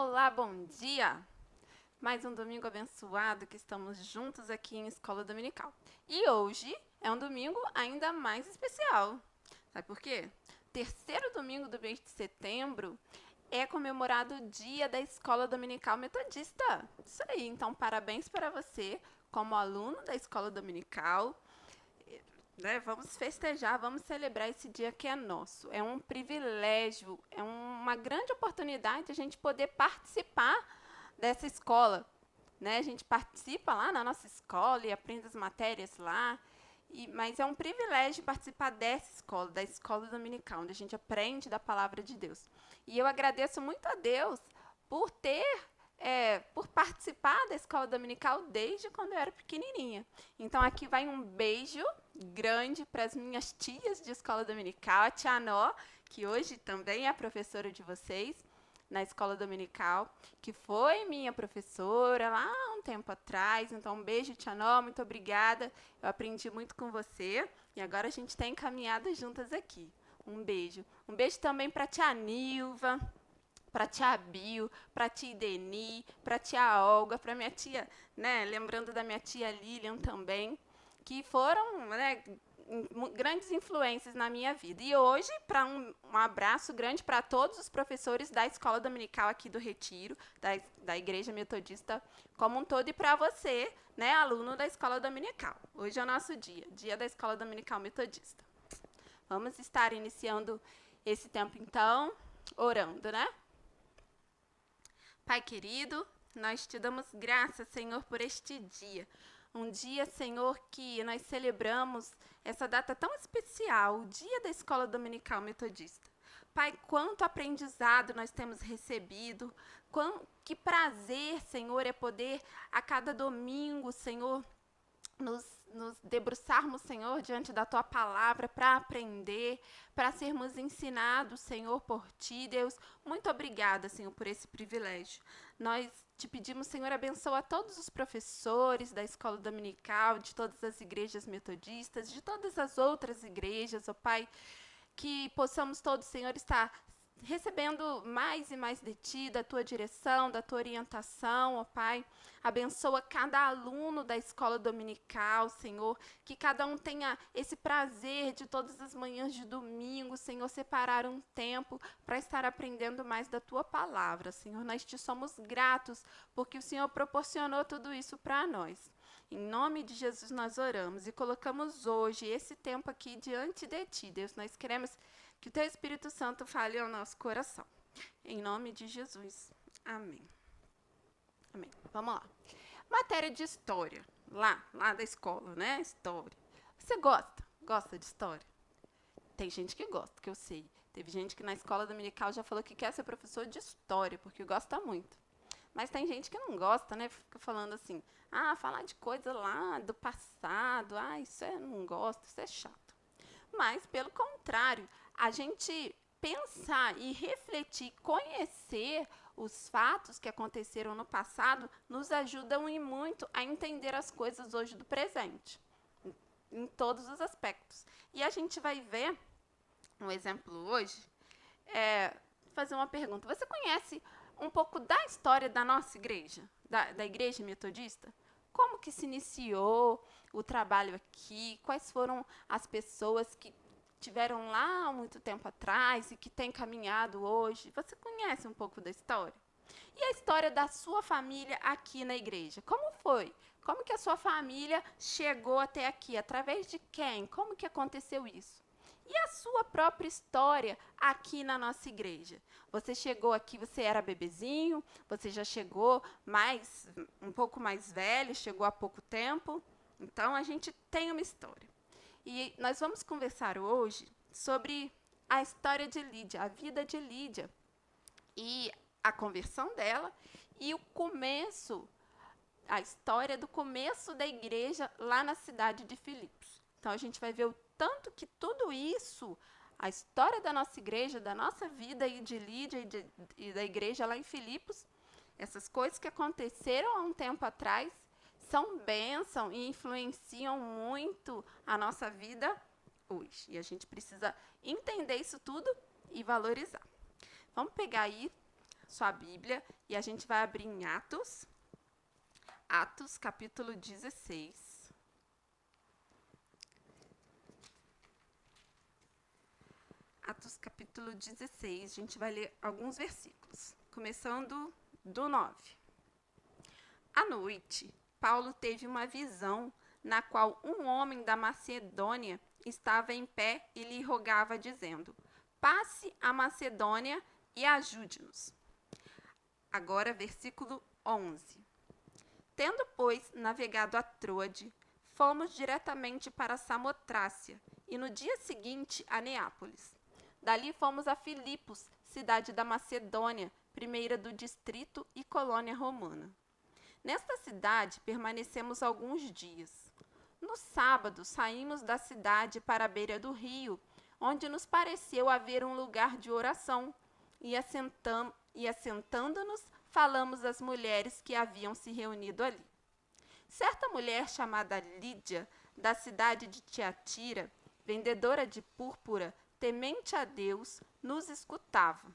Olá, bom dia! Mais um domingo abençoado que estamos juntos aqui em Escola Dominical. E hoje é um domingo ainda mais especial. Sabe por quê? Terceiro domingo do mês de setembro é comemorado o Dia da Escola Dominical Metodista. Isso aí, então parabéns para você como aluno da Escola Dominical. Vamos festejar, vamos celebrar esse dia que é nosso. É um privilégio, é uma grande oportunidade a gente poder participar dessa escola. A gente participa lá na nossa escola e aprende as matérias lá. Mas é um privilégio participar dessa escola, da escola dominical, onde a gente aprende da palavra de Deus. E eu agradeço muito a Deus por por participar da escola dominical desde quando eu era pequenininha. Então aqui vai um beijo grande para as minhas tias de escola dominical, a tia Nó, que hoje também é a professora de vocês na escola dominical, que foi minha professora lá um tempo atrás. Então, um beijo, tia Nó, muito obrigada. Eu aprendi muito com você e agora a gente tem caminhado juntas aqui. Um beijo. Um beijo também para tia Nilva, para tia Bio, para tia Ideni, para tia Olga, para minha tia, lembrando da minha tia Lilian também, que foram, grandes influências na minha vida. E hoje, para um abraço grande para todos os professores da Escola Dominical aqui do Retiro, da Igreja Metodista como um todo, e para você, aluno da Escola Dominical. Hoje é o nosso dia da Escola Dominical Metodista. Vamos estar iniciando esse tempo, então, orando, Pai querido, nós te damos graças, Senhor, por este dia. Um dia, Senhor, que nós celebramos essa data tão especial, o dia da Escola Dominical Metodista. Pai, quanto aprendizado nós temos recebido, que prazer, Senhor, é poder a cada domingo, Senhor, nos debruçarmos, Senhor, diante da Tua palavra para aprender, para sermos ensinados, Senhor, por Ti, Deus. Muito obrigada, Senhor, por esse privilégio. Nós te pedimos, Senhor, abençoa todos os professores da escola dominical, de todas as igrejas metodistas, de todas as outras igrejas, ó Pai, que possamos todos, Senhor, estar recebendo mais e mais de Ti, da Tua direção, da Tua orientação, ó Pai. Abençoa cada aluno da escola dominical, Senhor, que cada um tenha esse prazer de todas as manhãs de domingo, Senhor, separar um tempo para estar aprendendo mais da Tua palavra, Senhor. Nós te somos gratos porque o Senhor proporcionou tudo isso para nós. Em nome de Jesus nós oramos e colocamos hoje esse tempo aqui diante de Ti, Deus. Nós queremos que o Teu Espírito Santo fale ao nosso coração. Em nome de Jesus. Amém. Amém. Vamos lá. Matéria de história. Lá da escola, História. Você gosta? Gosta de história? Tem gente que gosta, que eu sei. Teve gente que na escola dominical já falou que quer ser professor de história, porque gosta muito. Mas tem gente que não gosta, Fica falando assim, falar de coisa lá do passado, isso não gosto, isso é chato. Mas, pelo contrário, a gente pensar e refletir, conhecer os fatos que aconteceram no passado, nos ajudam e muito a entender as coisas hoje do presente, em todos os aspectos. E a gente vai ver um exemplo hoje, fazer uma pergunta. Você conhece um pouco da história da nossa igreja, da igreja metodista? Como que se iniciou o trabalho aqui? Quais foram as pessoas que tiveram lá há muito tempo atrás e que têm caminhado hoje? Você conhece um pouco da história? E a história da sua família aqui na igreja? Como foi? Como que a sua família chegou até aqui? Através de quem? Como que aconteceu isso? E a sua própria história aqui na nossa igreja? Você chegou aqui, você era bebezinho, você já chegou um pouco mais velho, chegou há pouco tempo. Então, a gente tem uma história. E nós vamos conversar hoje sobre a história de Lídia, a vida de Lídia. E a conversão dela e o começo, a história do começo da igreja lá na cidade de Filipos. Então, a gente vai ver o tanto que tudo isso, a história da nossa igreja, da nossa vida e de Lídia e da igreja lá em Filipos, essas coisas que aconteceram há um tempo atrás, são bênção e influenciam muito a nossa vida hoje. E a gente precisa entender isso tudo e valorizar. Vamos pegar aí sua Bíblia e a gente vai abrir em Atos capítulo 16. Atos capítulo 16, a gente vai ler alguns versículos, começando do 9. À noite, Paulo teve uma visão na qual um homem da Macedônia estava em pé e lhe rogava, dizendo: passe a Macedônia e ajude-nos. Agora, versículo 11. Tendo, pois, navegado a Troade, fomos diretamente para Samotrácia e no dia seguinte a Neápolis. Dali fomos a Filipos, cidade da Macedônia, primeira do distrito e colônia romana. Nesta cidade permanecemos alguns dias. No sábado saímos da cidade para a beira do rio, onde nos pareceu haver um lugar de oração, e assentando-nos, falamos às mulheres que haviam se reunido ali. Certa mulher chamada Lídia, da cidade de Tiatira, vendedora de púrpura, temente a Deus, nos escutava.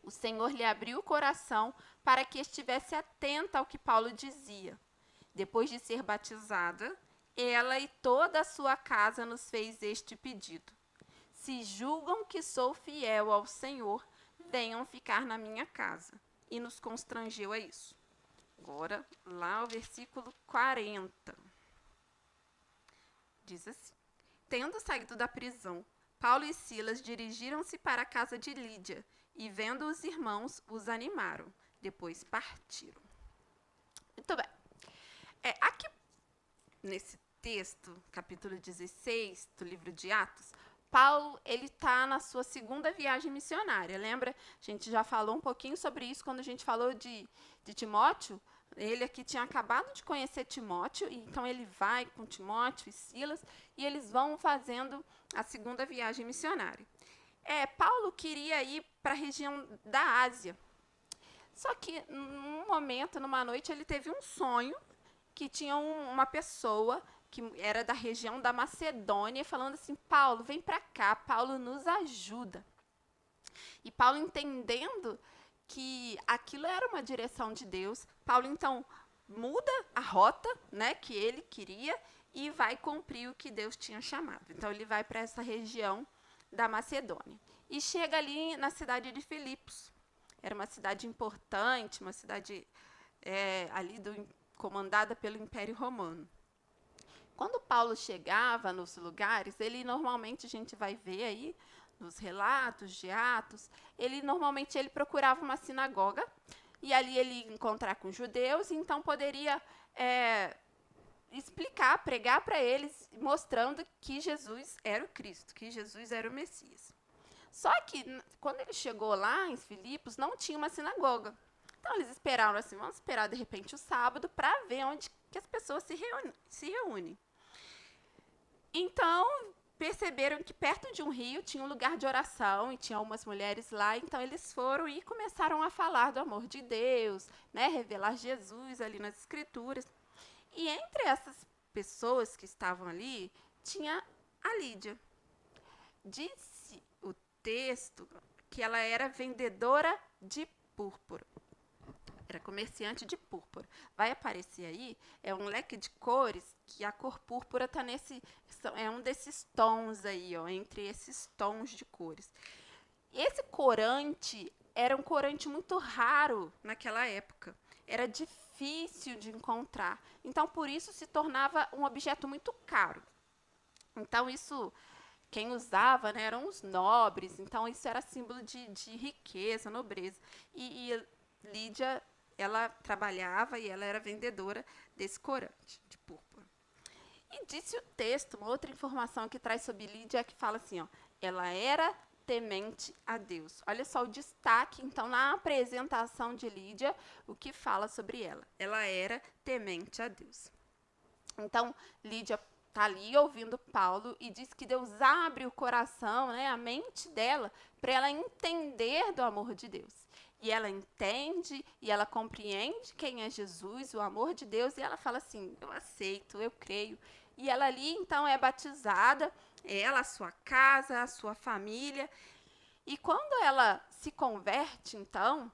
O Senhor lhe abriu o coração para que estivesse atenta ao que Paulo dizia. Depois de ser batizada, ela e toda a sua casa nos fez este pedido: se julgam que sou fiel ao Senhor, venham ficar na minha casa. E nos constrangeu a isso. Agora, lá o versículo 40. Diz assim: tendo saído da prisão, Paulo e Silas dirigiram-se para a casa de Lídia e, vendo os irmãos, os animaram. Depois partiram. Muito bem. Aqui, nesse texto, capítulo 16 do livro de Atos, Paulo está na sua segunda viagem missionária. Lembra? A gente já falou um pouquinho sobre isso quando a gente falou de Timóteo. Ele aqui tinha acabado de conhecer Timóteo, então ele vai com Timóteo e Silas, e eles vão fazendo a segunda viagem missionária. Paulo queria ir para a região da Ásia. Só que, num momento, numa noite, ele teve um sonho que tinha uma pessoa que era da região da Macedônia, falando assim: Paulo, vem para cá, Paulo nos ajuda. E Paulo, entendendo que aquilo era uma direção de Deus, Paulo, então, muda a rota, né, que ele queria e vai cumprir o que Deus tinha chamado. Então, ele vai para essa região da Macedônia. E chega ali na cidade de Filipos. Era uma cidade importante, uma cidade ali comandada pelo Império Romano. Quando Paulo chegava nos lugares, ele normalmente, a gente vai ver aí, nos relatos de Atos, ele procurava uma sinagoga, e ali ele ia encontrar com judeus, e então poderia pregar para eles, mostrando que Jesus era o Cristo, que Jesus era o Messias. Só que, quando ele chegou lá em Filipos, não tinha uma sinagoga. Então, eles esperaram assim, vamos esperar, de repente, o sábado, para ver onde que as pessoas se reúnem. Então, perceberam que perto de um rio tinha um lugar de oração e tinha umas mulheres lá, então eles foram e começaram a falar do amor de Deus, né, revelar Jesus ali nas Escrituras. E entre essas pessoas que estavam ali, tinha a Lídia. Disse o texto que ela era vendedora de púrpura. Era comerciante de púrpura. Vai aparecer aí, é um leque de cores, que a cor púrpura está é um desses tons aí, ó, entre esses tons de cores. Esse corante era um corante muito raro naquela época. Era difícil de encontrar. Então, por isso, se tornava um objeto muito caro. Então, isso, quem usava, né, eram os nobres. Então, isso era símbolo de riqueza, nobreza. E Lídia, ela trabalhava e ela era vendedora desse corante de púrpura. E disse o texto, uma outra informação que traz sobre Lídia, que fala assim, ó, ela era temente a Deus. Olha só o destaque, então, na apresentação de Lídia, o que fala sobre ela. Ela era temente a Deus. Então, Lídia está ali ouvindo Paulo e diz que Deus abre o coração, né, a mente dela, para ela entender do amor de Deus. E ela entende e ela compreende quem é Jesus, o amor de Deus, e ela fala assim, eu aceito, eu creio. E ela ali, então, é batizada, ela, a sua casa, a sua família. E quando ela se converte, então,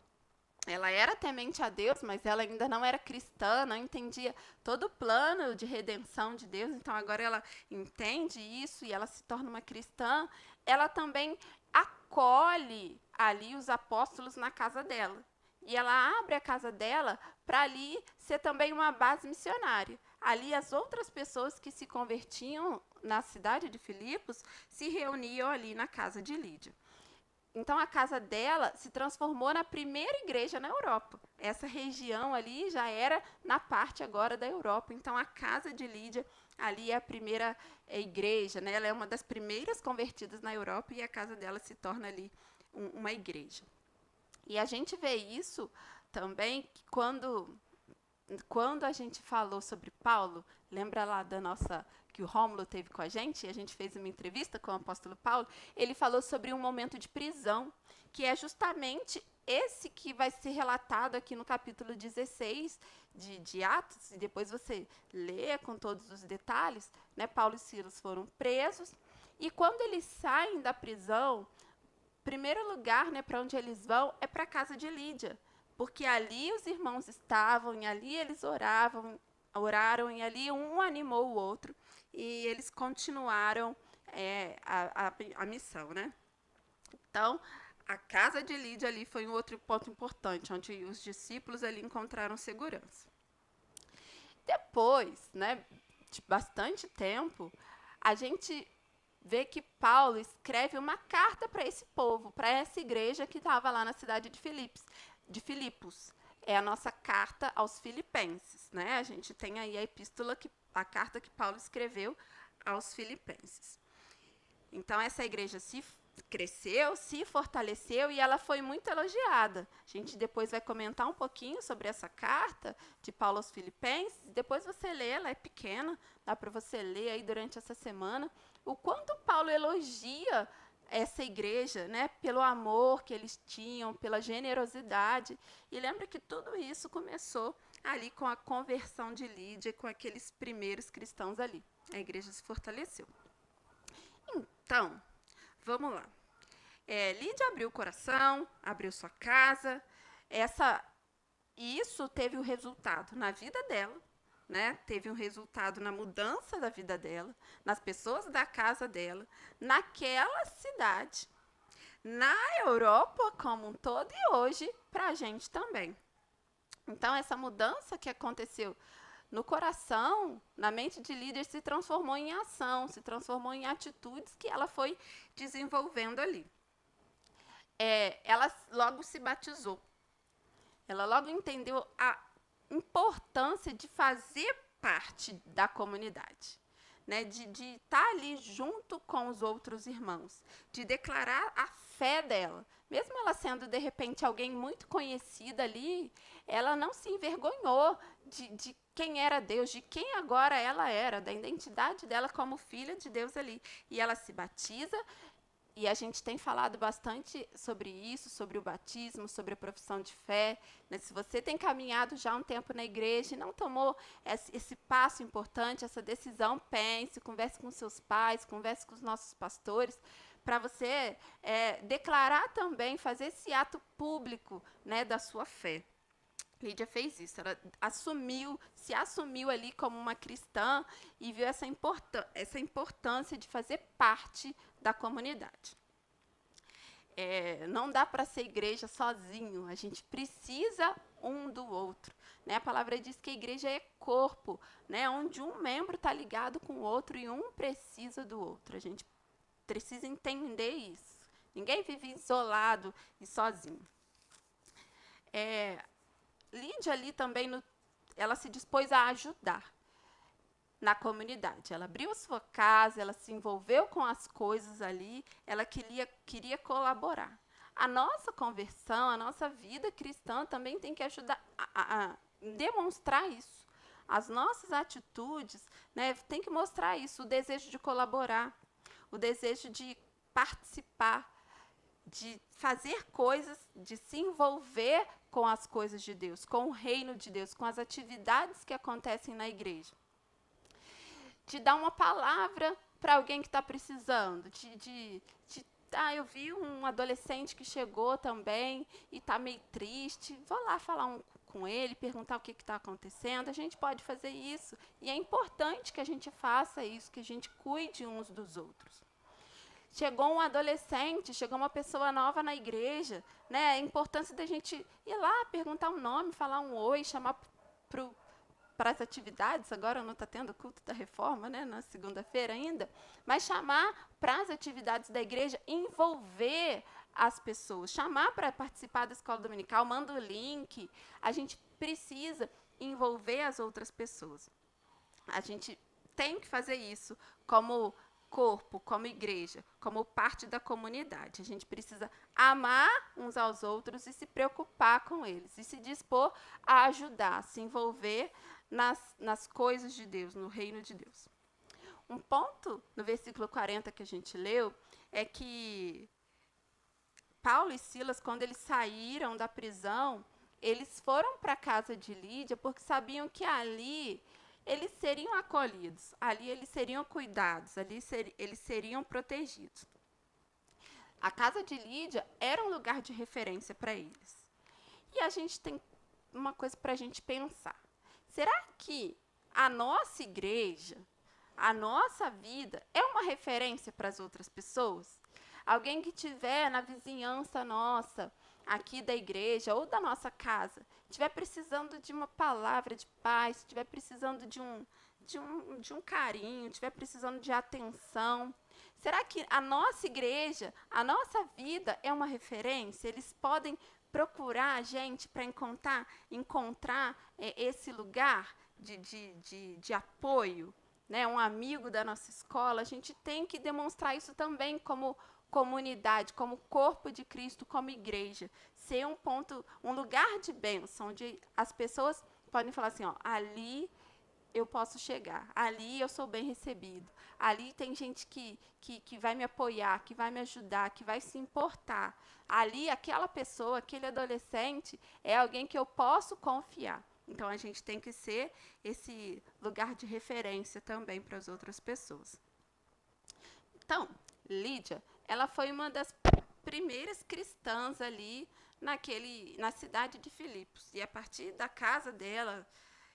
ela era temente a Deus, mas ela ainda não era cristã, não entendia todo o plano de redenção de Deus. Então agora ela entende isso e ela se torna uma cristã. Ela também acolhe ali os apóstolos na casa dela. E ela abre a casa dela para ali ser também uma base missionária. Ali as outras pessoas que se convertiam na cidade de Filipos se reuniam ali na casa de Lídia. Então a casa dela se transformou na primeira igreja na Europa. Essa região ali já era na parte agora da Europa. Então a casa de Lídia ali é a primeira igreja, né? Ela é uma das primeiras convertidas na Europa e a casa dela se torna ali uma igreja. E a gente vê isso também quando a gente falou sobre Paulo, lembra lá da nossa que o Rômulo teve com a gente fez uma entrevista com o apóstolo Paulo, ele falou sobre um momento de prisão, que é justamente esse que vai ser relatado aqui no capítulo 16 de Atos, e depois você lê com todos os detalhes, né? Paulo e Silas foram presos, e quando eles saem da prisão, primeiro lugar, né, para onde eles vão é para a casa de Lídia, porque ali os irmãos estavam, e ali eles oraram, e ali um animou o outro, e eles continuaram a missão, né? Então, a casa de Lídia ali foi um outro ponto importante, onde os discípulos ali encontraram segurança. Depois, né, de bastante tempo, a gente vê que Paulo escreve uma carta para esse povo, para essa igreja que estava lá na cidade de Filipos. É a nossa carta aos filipenses, né? A gente tem aí a carta que Paulo escreveu aos filipenses. Então essa igreja se cresceu, se fortaleceu e ela foi muito elogiada. A gente depois vai comentar um pouquinho sobre essa carta de Paulo aos Filipenses. Depois você lê, ela é pequena, dá para você ler aí durante essa semana o quanto Paulo elogia essa igreja, né, pelo amor que eles tinham, pela generosidade. E lembra que tudo isso começou ali com a conversão de Lídia, com aqueles primeiros cristãos ali. A igreja se fortaleceu. Então, vamos lá. Lídia abriu o coração, abriu sua casa. Isso teve um resultado na vida dela, né? Teve um resultado na mudança da vida dela, nas pessoas da casa dela, naquela cidade, na Europa como um todo e hoje para a gente também. Então, essa mudança que aconteceu no coração, na mente de líder, se transformou em ação, se transformou em atitudes que ela foi desenvolvendo ali. Ela logo se batizou. Ela logo entendeu a importância de fazer parte da comunidade, né? De estar ali junto com os outros irmãos, de declarar a fé dela. Mesmo ela sendo, de repente, alguém muito conhecida ali, ela não se envergonhou de quem era Deus, de quem agora ela era, da identidade dela como filha de Deus ali. E ela se batiza, e a gente tem falado bastante sobre isso, sobre o batismo, sobre a profissão de fé. Né? Se você tem caminhado já um tempo na igreja e não tomou esse passo importante, essa decisão, pense, converse com seus pais, converse com os nossos pastores, para você declarar também, fazer esse ato público, né, da sua fé. Lídia fez isso, ela se assumiu ali como uma cristã e viu essa importância de fazer parte da comunidade. Não dá para ser igreja sozinho, a gente precisa um do outro. Né? A palavra diz que a igreja é corpo, né? Onde um membro está ligado com o outro e um precisa do outro. A gente precisa entender isso. Ninguém vive isolado e sozinho. Lídia ali também, ela se dispôs a ajudar na comunidade. Ela abriu a sua casa, ela se envolveu com as coisas ali, ela queria colaborar. A nossa conversão, a nossa vida cristã também tem que ajudar a demonstrar isso. As nossas atitudes, né, tem que mostrar isso, o desejo de colaborar, o desejo de participar, de fazer coisas, de se envolver com as coisas de Deus, com o reino de Deus, com as atividades que acontecem na igreja. De dar uma palavra para alguém que está precisando, de eu vi um adolescente que chegou também e está meio triste, vou lá falar com ele, perguntar o que está acontecendo. A gente pode fazer isso, e é importante que a gente faça isso, que a gente cuide uns dos outros. Chegou um adolescente, chegou uma pessoa nova na igreja, né? A importância da gente ir lá, perguntar um nome, falar um oi, chamar para as atividades. Agora não está tendo culto da reforma, né? Na segunda-feira ainda, mas chamar para as atividades da igreja, envolver as pessoas, chamar para participar da escola dominical, manda o link. A gente precisa envolver as outras pessoas. A gente tem que fazer isso como corpo, como igreja, como parte da comunidade. A gente precisa amar uns aos outros e se preocupar com eles, e se dispor a ajudar, se envolver nas coisas de Deus, no reino de Deus. Um ponto no versículo 40 que a gente leu é que Paulo e Silas, quando eles saíram da prisão, eles foram para a casa de Lídia porque sabiam que ali eles seriam acolhidos, ali eles seriam cuidados, ali eles seriam protegidos. A casa de Lídia era um lugar de referência para eles. E a gente tem uma coisa para a gente pensar. Será que a nossa igreja, a nossa vida, é uma referência para as outras pessoas? Alguém que estiver na vizinhança nossa, aqui da igreja ou da nossa casa, estiver precisando de uma palavra de paz, estiver precisando de um carinho, estiver precisando de atenção, será que a nossa igreja, a nossa vida é uma referência? Eles podem procurar a gente para encontrar esse lugar de apoio, né? Um amigo da nossa escola. A gente tem que demonstrar isso também como comunidade, como corpo de Cristo, como igreja. Ser um lugar de bênção, onde as pessoas podem falar assim, ali eu posso chegar, ali eu sou bem recebido, ali tem gente que vai me apoiar, que vai me ajudar, que vai se importar. Ali, aquela pessoa, aquele adolescente, é alguém que eu posso confiar. Então, a gente tem que ser esse lugar de referência também para as outras pessoas. Então, Lídia, ela foi uma das primeiras cristãs ali na cidade de Filipos. E a partir da casa dela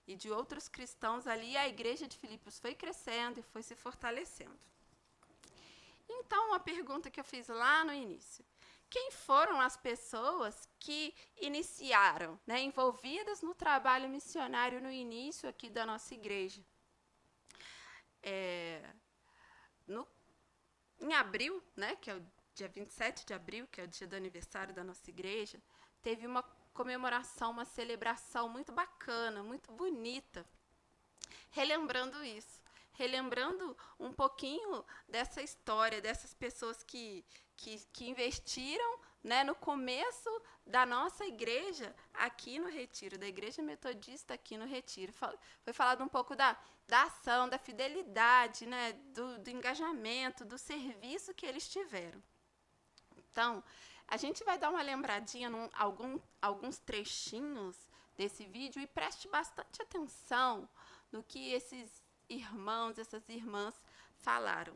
e de outros cristãos ali, a igreja de Filipos foi crescendo e foi se fortalecendo. Então, uma pergunta que eu fiz lá no início. Quem foram as pessoas que iniciaram, né, envolvidas no trabalho missionário no início aqui da nossa igreja? Em abril, né, que é o dia 27 de abril, que é o dia do aniversário da nossa igreja, teve uma comemoração, uma celebração muito bacana, muito bonita, relembrando isso, relembrando um pouquinho dessa história, dessas pessoas que investiram, né, no começo da nossa igreja aqui no Retiro, da Igreja Metodista aqui no Retiro. Foi falado um pouco da ação, da fidelidade, né, do engajamento, do serviço que eles tiveram. Então, a gente vai dar uma lembradinha alguns trechinhos desse vídeo e preste bastante atenção no que esses irmãos, essas irmãs falaram.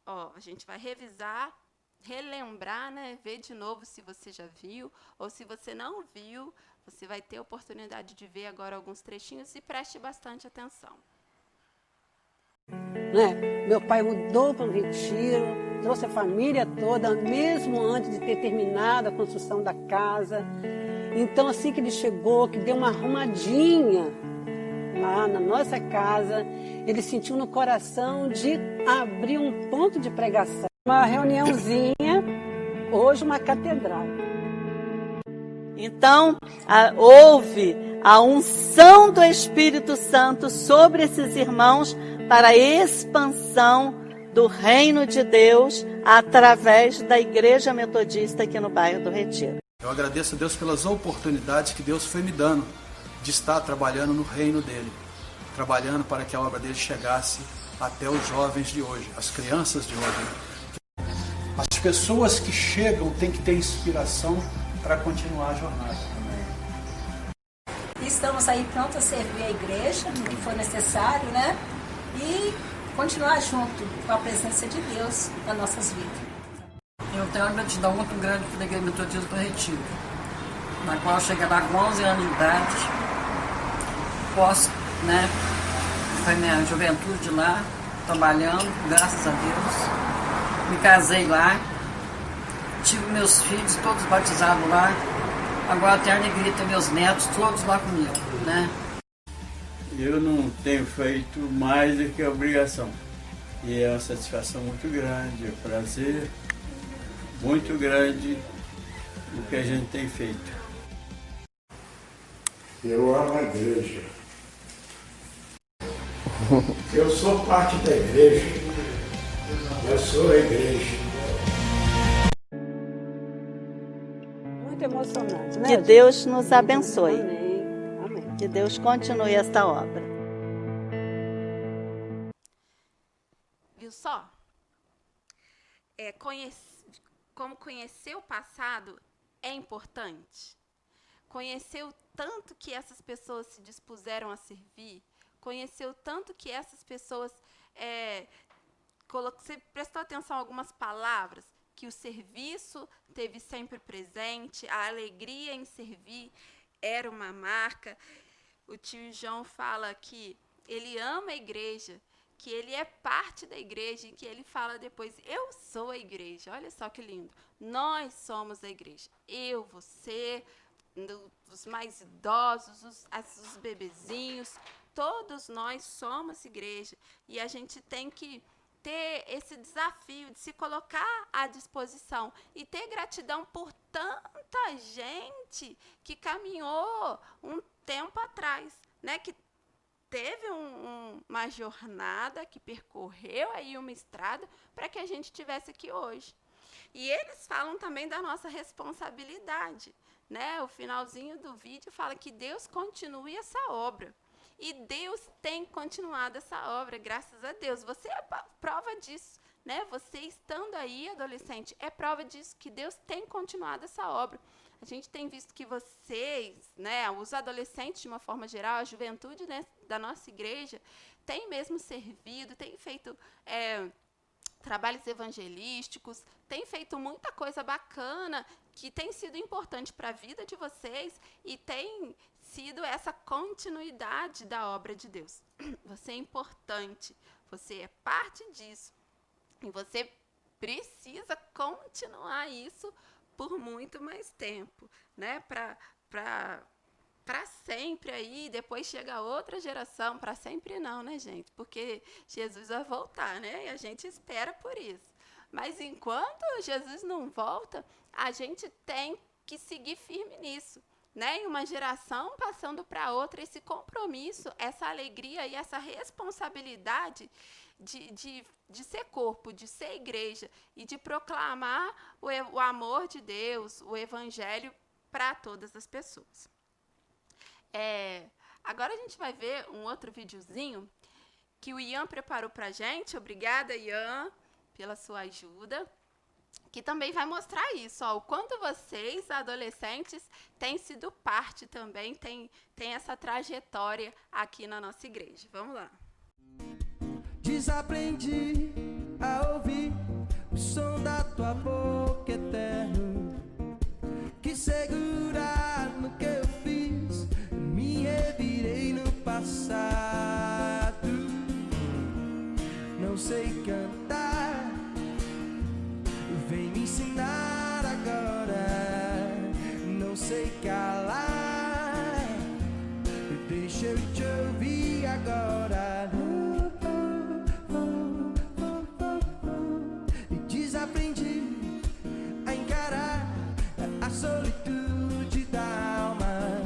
A gente vai revisar, relembrar, né, ver de novo se você já viu, ou se você não viu, você vai ter a oportunidade de ver agora alguns trechinhos e preste bastante atenção. Né? Meu pai mudou para o Retiro, trouxe a família toda, mesmo antes de ter terminado a construção da casa. Então, assim que ele chegou, que deu uma arrumadinha lá na nossa casa, ele sentiu no coração de abrir um ponto de pregação. Uma reuniãozinha, hoje uma catedral. Então, houve a unção do Espírito Santo sobre esses irmãos para a expansão do reino de Deus através da Igreja Metodista aqui no bairro do Retiro. Eu agradeço a Deus pelas oportunidades que Deus foi me dando de estar trabalhando no reino dele, trabalhando para que a obra dele chegasse até os jovens de hoje, as crianças de hoje. As pessoas que chegam têm que ter inspiração para continuar a jornada também. Estamos aí prontos a servir a igreja, no que for necessário, né? E continuar junto com a presença de Deus nas nossas vidas. Eu tenho uma gratidão muito grande pela Igreja Metodista do Retiro, na qual eu cheguei lá com 11 anos de idade, foi minha juventude lá, trabalhando, graças a Deus. Me casei lá, tive meus filhos todos batizados lá, agora tenho a alegria de ter meus netos todos lá comigo, né? Eu não tenho feito mais do que a obrigação. E é uma satisfação muito grande, é um prazer muito grande o que a gente tem feito. Eu amo a igreja. Eu sou parte da igreja. Eu sou a igreja. Muito emocionante, né? Que gente? Deus nos abençoe. Amém. Amém. Que Deus continue esta obra. Viu só? Como conhecer o passado é importante. Conhecer o tanto que essas pessoas se dispuseram a servir, conhecer o tanto que essas pessoas... Você prestou atenção em algumas palavras? Que o serviço teve sempre presente, a alegria em servir era uma marca. O tio João fala que ele ama a igreja, que ele é parte da igreja e que ele fala depois, eu sou a igreja. Olha só que lindo. Nós somos a igreja. Eu, você, os mais idosos, os bebezinhos, todos nós somos igreja. E a gente tem que ter esse desafio de se colocar à disposição e ter gratidão por tanta gente que caminhou um tempo atrás, né? Que teve uma jornada, que percorreu aí uma estrada para que a gente estivesse aqui hoje. E eles falam também da nossa responsabilidade, né? O finalzinho do vídeo fala que Deus continue essa obra. E Deus tem continuado essa obra, graças a Deus. Você é prova disso, né? Você estando aí, adolescente, é prova disso, que Deus tem continuado essa obra. A gente tem visto que vocês, né, os adolescentes de uma forma geral, a juventude, né, da nossa igreja, tem mesmo servido, tem feito trabalhos evangelísticos, tem feito muita coisa bacana que tem sido importante para a vida de vocês e tem sido essa continuidade da obra de Deus. Você é importante, você é parte disso e você precisa continuar isso por muito mais tempo, né? Para sempre aí, depois chega outra geração, para sempre não, né, gente? Porque Jesus vai voltar, né? E a gente espera por isso. Mas enquanto Jesus não volta, a gente tem que seguir firme nisso, né? E uma geração passando para outra, esse compromisso, essa alegria e essa responsabilidade de ser corpo, de ser igreja e de proclamar o amor de Deus, o evangelho para todas as pessoas. Agora a gente vai ver um outro videozinho que o Ian preparou para a gente. Obrigada, Ian, pela sua ajuda. Que também vai mostrar isso, ó, o quanto vocês, adolescentes, têm sido parte também, tem essa trajetória aqui na nossa igreja. Vamos lá. Desaprendi a ouvir o som da tua boca eterno, que segurar no que eu fiz, me revirei no passado. Não sei cantar, vem me ensinar agora. Não sei calar, deixa eu te ouvir agora. Desaprendi a encarar a solitude da alma,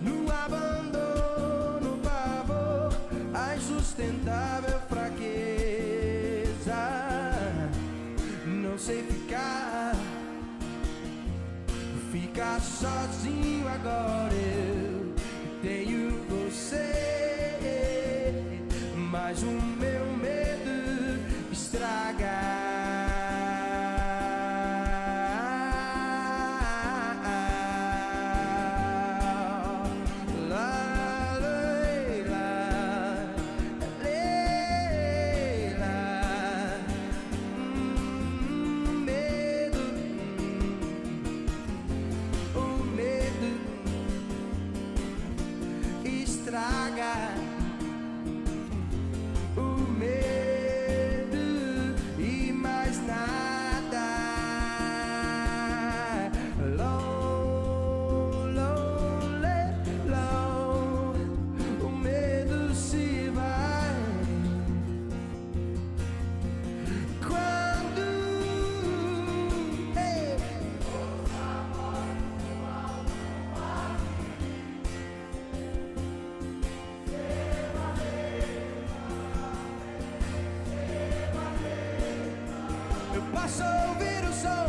no abandono, pavor, a insustentável fraqueza. Não sei ficar sozinho agora. Eu tenho você, mas o meu medo estraga. estraga o medo e mais nada. Low, lonely, low, o medo se vai quando eu posso ouvir o som,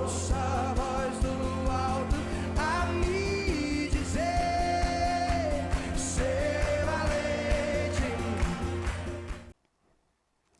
ouço a voz do alto a me dizer: ser valente.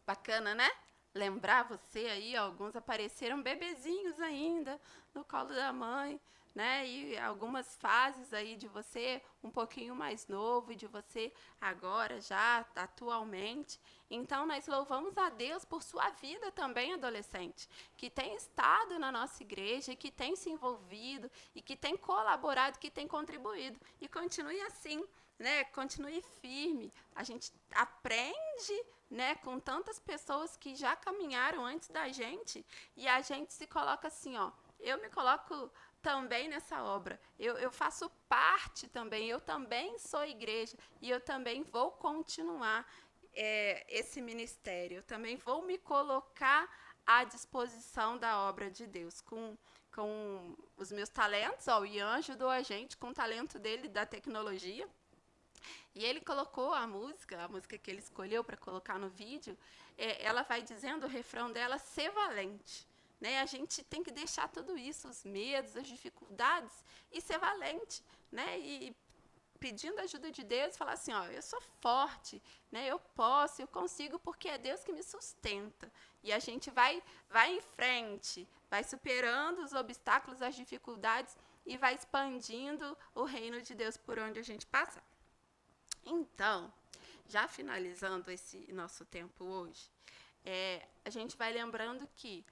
Bacana, né? Lembrar você aí, alguns apareceram bebezinhos ainda no colo da mãe, né? E algumas fases aí de você um pouquinho mais novo e de você agora já atualmente. Então nós louvamos a Deus por sua vida também, adolescente, que tem estado na nossa igreja, que tem se envolvido e que tem colaborado, que tem contribuído. E continue assim, né? Continue firme. A gente aprende, né, com tantas pessoas que já caminharam antes da gente, e a gente se coloca assim, ó, eu me coloco também nessa obra, eu faço parte também, eu também sou igreja, e eu também vou continuar esse ministério, eu também vou me colocar à disposição da obra de Deus, com os meus talentos, ó, o Ian ajudou a gente com o talento dele da tecnologia. E ele colocou a música que ele escolheu para colocar no vídeo, ela vai dizendo, o refrão dela, ser valente. Né? A gente tem que deixar tudo isso, os medos, as dificuldades, e ser valente. Né? E pedindo a ajuda de Deus, falar assim, ó, eu sou forte, né? Eu posso, eu consigo, porque é Deus que me sustenta. E a gente vai em frente, vai superando os obstáculos, as dificuldades, e vai expandindo o reino de Deus por onde a gente passa. Então, já finalizando esse nosso tempo hoje, a gente vai lembrando que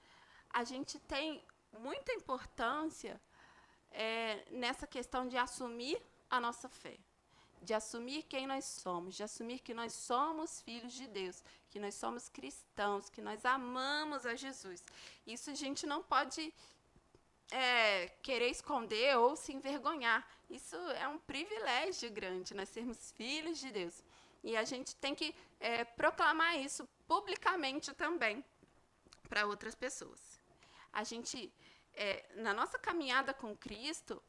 a gente tem muita importância nessa questão de assumir a nossa fé, de assumir quem nós somos, de assumir que nós somos filhos de Deus, que nós somos cristãos, que nós amamos a Jesus. Isso a gente não pode querer esconder ou se envergonhar. Isso é um privilégio grande, nós sermos filhos de Deus. E a gente tem que proclamar isso publicamente também para outras pessoas. A gente, na nossa caminhada com Cristo,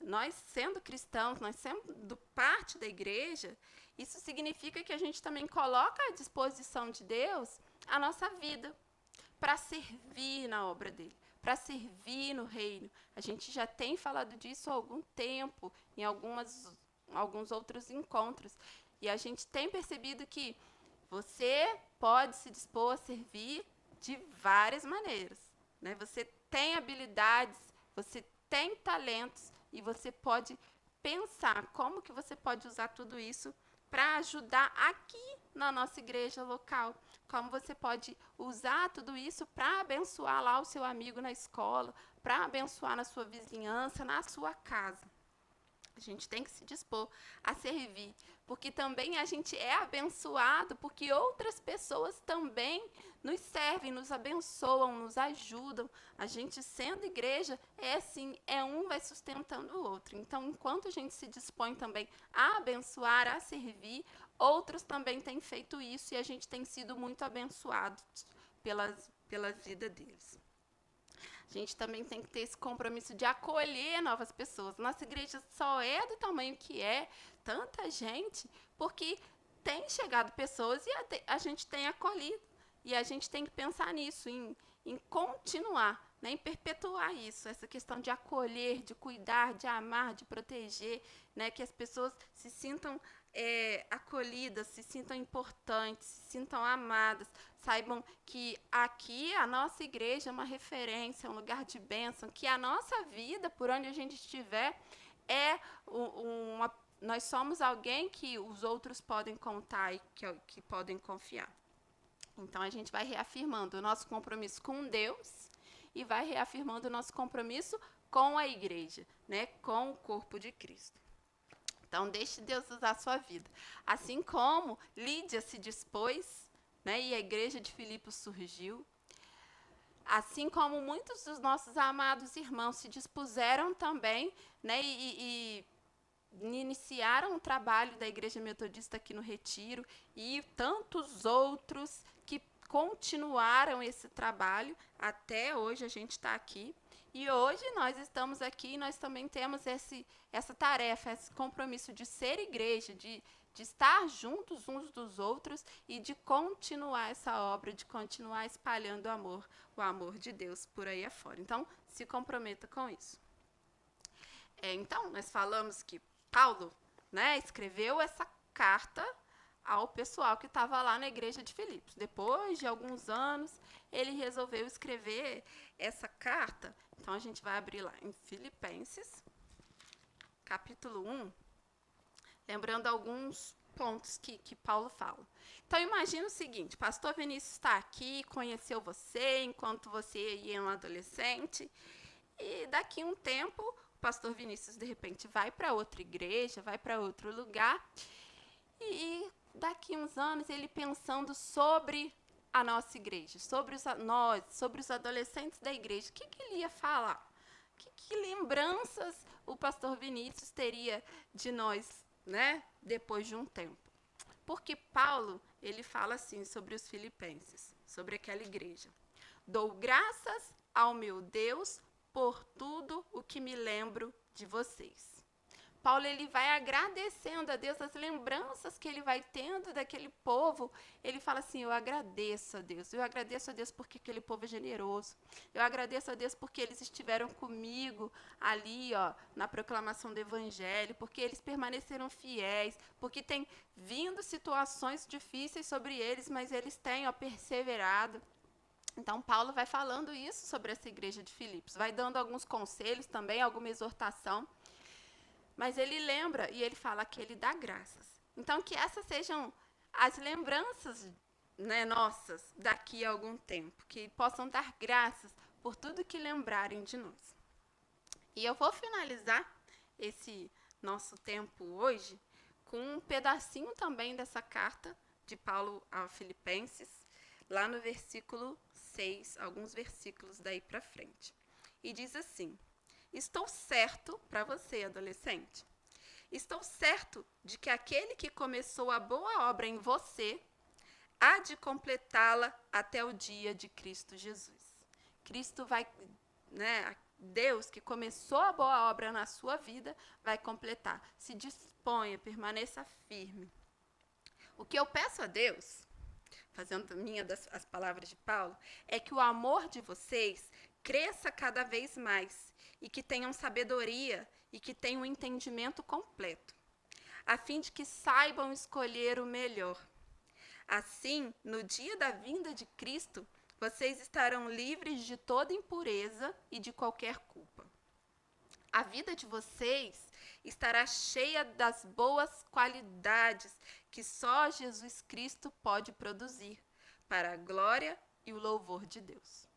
nós sendo cristãos, nós sendo parte da igreja, isso significa que a gente também coloca à disposição de Deus a nossa vida para servir na obra dele, para servir no reino. A gente já tem falado disso há algum tempo, em alguns outros encontros. E a gente tem percebido que você pode se dispor a servir de várias maneiras. Né? Você tem habilidades, você tem talentos, e você pode pensar como que você pode usar tudo isso para ajudar aqui na nossa igreja local. Como você pode usar tudo isso para abençoar lá o seu amigo na escola, para abençoar na sua vizinhança, na sua casa. A gente tem que se dispor a servir, porque também a gente é abençoado, porque outras pessoas também nos servem, nos abençoam, nos ajudam. A gente, sendo igreja, assim, um vai sustentando o outro. Então, enquanto a gente se dispõe também a abençoar, a servir, outros também têm feito isso, e a gente tem sido muito abençoado pela vida deles. A gente também tem que ter esse compromisso de acolher novas pessoas. Nossa igreja só é do tamanho que é, tanta gente, porque tem chegado pessoas e a gente tem acolhido. E a gente tem que pensar nisso, em continuar, né, em perpetuar isso, essa questão de acolher, de cuidar, de amar, de proteger, né, que as pessoas se sintam acolhidas, se sintam importantes, se sintam amadas, saibam que aqui a nossa igreja é uma referência, um lugar de bênção, que a nossa vida, por onde a gente estiver, nós somos alguém que os outros podem contar e que podem confiar. Então, a gente vai reafirmando o nosso compromisso com Deus e vai reafirmando o nosso compromisso com a igreja, né, com o corpo de Cristo. Então, deixe Deus usar a sua vida. Assim como Lídia se dispôs, né, e a igreja de Filipos surgiu, assim como muitos dos nossos amados irmãos se dispuseram também, né, e iniciaram o trabalho da Igreja Metodista aqui no Retiro, e tantos outros que continuaram esse trabalho, até hoje a gente está aqui. E hoje nós estamos aqui e nós também temos essa tarefa, esse compromisso de ser igreja, de estar juntos uns dos outros e de continuar essa obra, de continuar espalhando o amor de Deus por aí afora. Então, se comprometa com isso. Então, nós falamos que Paulo, né, escreveu essa carta ao pessoal que estava lá na igreja de Filipos. Depois de alguns anos, ele resolveu escrever essa carta. Então, a gente vai abrir lá em Filipenses, capítulo 1, lembrando alguns pontos que Paulo fala. Então, imagina o seguinte, pastor Vinícius está aqui, conheceu você enquanto você ia um adolescente, e daqui a um tempo, o pastor Vinícius, de repente, vai para outra igreja, vai para outro lugar, e daqui a uns anos, ele pensando sobre a nossa igreja, sobre os adolescentes da igreja, o que ele ia falar? Que lembranças o pastor Vinícius teria de nós, né, depois de um tempo? Porque Paulo, ele fala assim sobre os filipenses, sobre aquela igreja. Dou graças ao meu Deus por tudo o que me lembro de vocês. Paulo, ele vai agradecendo a Deus as lembranças que ele vai tendo daquele povo. Ele fala assim, eu agradeço a Deus porque aquele povo é generoso. Eu agradeço a Deus porque eles estiveram comigo ali, ó, na proclamação do evangelho, porque eles permaneceram fiéis, porque tem vindo situações difíceis sobre eles, mas eles têm, ó, perseverado. Então, Paulo vai falando isso sobre essa igreja de Filipos, vai dando alguns conselhos também, alguma exortação. Mas ele lembra e ele fala que ele dá graças. Então, que essas sejam as lembranças, né, nossas daqui a algum tempo, que possam dar graças por tudo que lembrarem de nós. E eu vou finalizar esse nosso tempo hoje com um pedacinho também dessa carta de Paulo aos Filipenses, lá no versículo 6, alguns versículos daí para frente. E diz assim: estou certo, para você, adolescente, estou certo de que aquele que começou a boa obra em você há de completá-la até o dia de Cristo Jesus. Cristo vai, né, Deus que começou a boa obra na sua vida, vai completar. Se disponha, permaneça firme. O que eu peço a Deus, fazendo minha as palavras de Paulo, é que o amor de vocês cresça cada vez mais, e que tenham sabedoria e que tenham um entendimento completo, a fim de que saibam escolher o melhor. Assim, no dia da vinda de Cristo, vocês estarão livres de toda impureza e de qualquer culpa. A vida de vocês estará cheia das boas qualidades que só Jesus Cristo pode produzir, para a glória e o louvor de Deus.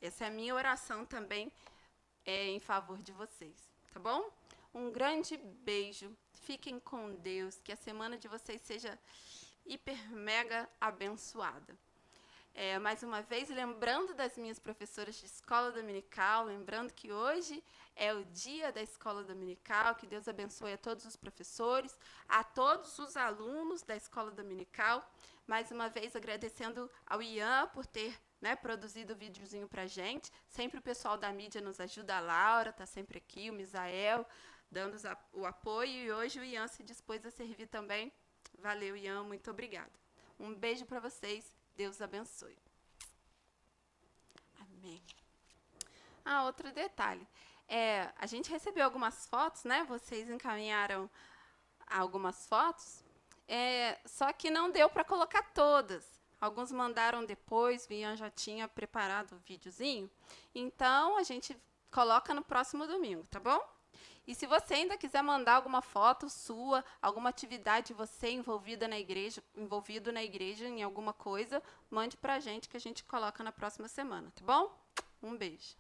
Essa é a minha oração também, em favor de vocês, tá bom? Um grande beijo, fiquem com Deus, que a semana de vocês seja hiper mega abençoada. Mais uma vez, lembrando das minhas professoras de escola dominical, lembrando que hoje é o dia da escola dominical, que Deus abençoe a todos os professores, a todos os alunos da escola dominical. Mais uma vez, agradecendo ao Ian por ter, né, produzido o videozinho pra gente. Sempre o pessoal da mídia nos ajuda, a Laura está sempre aqui, o Misael, dando o apoio, e hoje o Ian se dispôs a servir também. Valeu, Ian, muito obrigada. Um beijo para vocês, Deus abençoe. Amém. Outro detalhe, a gente recebeu algumas fotos, né, vocês encaminharam algumas fotos, só que não deu para colocar todas. Alguns mandaram depois, o Ian já tinha preparado o videozinho. Então, a gente coloca no próximo domingo, tá bom? E se você ainda quiser mandar alguma foto sua, alguma atividade você envolvido na igreja em alguma coisa, mande pra gente que a gente coloca na próxima semana, tá bom? Um beijo.